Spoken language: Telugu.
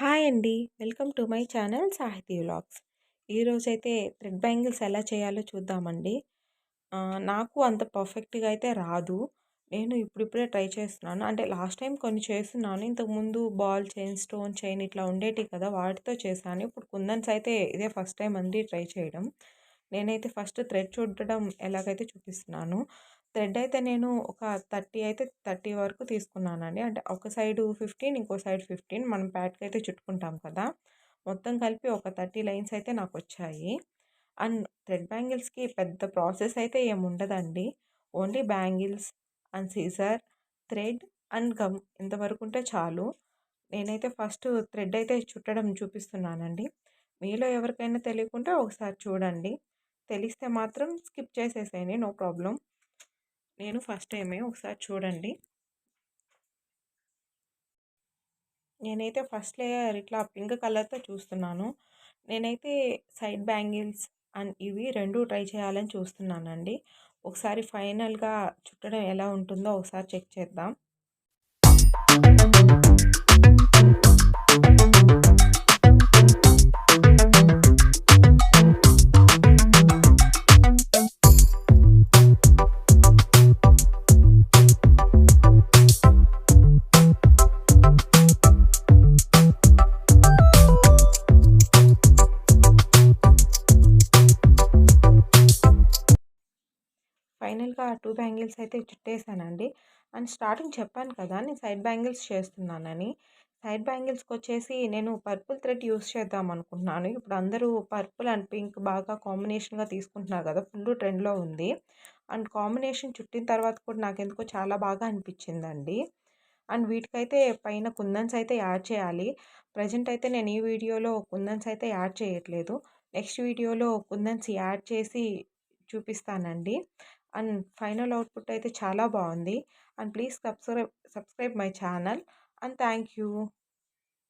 హాయ్ అండి. వెల్కమ్ టు మై ఛానల్ సాహితీ వ్లాగ్స్. ఈరోజైతే థ్రెడ్ బ్యాంగిల్స్ ఎలా చేయాలో చూద్దామండి. నాకు అంత పర్ఫెక్ట్‌గా అయితే రాదు. నేను ఇప్పుడిప్పుడే ట్రై చేస్తున్నాను. అంటే లాస్ట్ టైం కొన్ని చేసున్నాను. ఇంతకుముందు బాల్ చైన్, స్టోన్ చైన్ ఇట్లా ఉండేటివి కదా! వాటితో చేశాను. ఇప్పుడు కుందన్స్ అయితే ఇదే ఫస్ట్ టైం అండి ట్రై చేయడం. నేనైతే ఫస్ట్ థ్రెడ్ చుట్టడం ఎలాగైతే చూపిస్తున్నాను. థ్రెడ్ అయితే నేను ఒక 30 వరకు తీసుకున్నానండి. అంటే ఒక సైడు 15 ఇంకో సైడ్ 15 మనం ప్యాట్‌కయితే చుట్టుకుంటాం కదా! మొత్తం కలిపి ఒక 30 లైన్స్ అయితే నాకొచ్చాయి. అండ్ థ్రెడ్ బ్యాంగిల్స్‌కి పెద్ద ప్రాసెస్ అయితే ఏముండదండి. Only bangles and scissor, thread and gum ఇంతవరకు ఉంటే చాలు. నేనైతే ఫస్ట్ థ్రెడ్ అయితే చుట్టడం చూపిస్తున్నానండి. మీలో ఎవరికైనా తెలియకుంటే ఒకసారి చూడండి. తెలిస్తే మాత్రం స్కిప్ చేసేసేయండి. No problem. నేను ఫస్ట్ టైమే ఒకసారి చూడండి. నేనైతే ఫస్ట్ లేయర్ ఇట్లా పింక్ కలర్‌తో చూస్తున్నాను. నేనైతే సైడ్ బ్యాంగిల్స్ అండ్ ఇవి 2 ట్రై చేయాలని చూస్తున్నానండి. ఒకసారి ఫైనల్‌గా చుట్టడం ఎలా ఉంటుందో ఒకసారి చెక్ చేద్దాం. ఫైనల్‌గా 2 బ్యాంగిల్స్ అయితే చుట్టేసానండి. అండ్ స్టార్టింగ్ చెప్పాను కదా! నేను సైడ్ బ్యాంగిల్స్ చేస్తున్నానని. సైడ్ బ్యాంగిల్స్‌కొచ్చేసి నేను పర్పుల్ థ్రెడ్ యూజ్ చేద్దాం అనుకుంటున్నాను. ఇప్పుడు అందరూ పర్పుల్ అండ్ పింక్ బాగా కాంబినేషన్‌గా తీసుకుంటున్నారు కదా! ఫుల్లు ట్రెండ్‌లో ఉంది. అండ్ కాంబినేషన్ చుట్టిన తర్వాత కూడా నాకెందుకో చాలా బాగా అనిపించిందండి. అండ్ వీటికైతే పైన కుందన్స్ అయితే యాడ్ చేయాలి. ప్రెజెంట్ అయితే నేను ఈ వీడియోలో కుందన్స్ అయితే యాడ్ చేయట్లేదు. నెక్స్ట్ వీడియోలో కుందన్స్ యాడ్ చేసి చూపిస్తానండి. అండ్ ఫైనల్ అవుట్‌పుట్ అయితే చాలా బావుంది. And please subscribe my channel and thank you.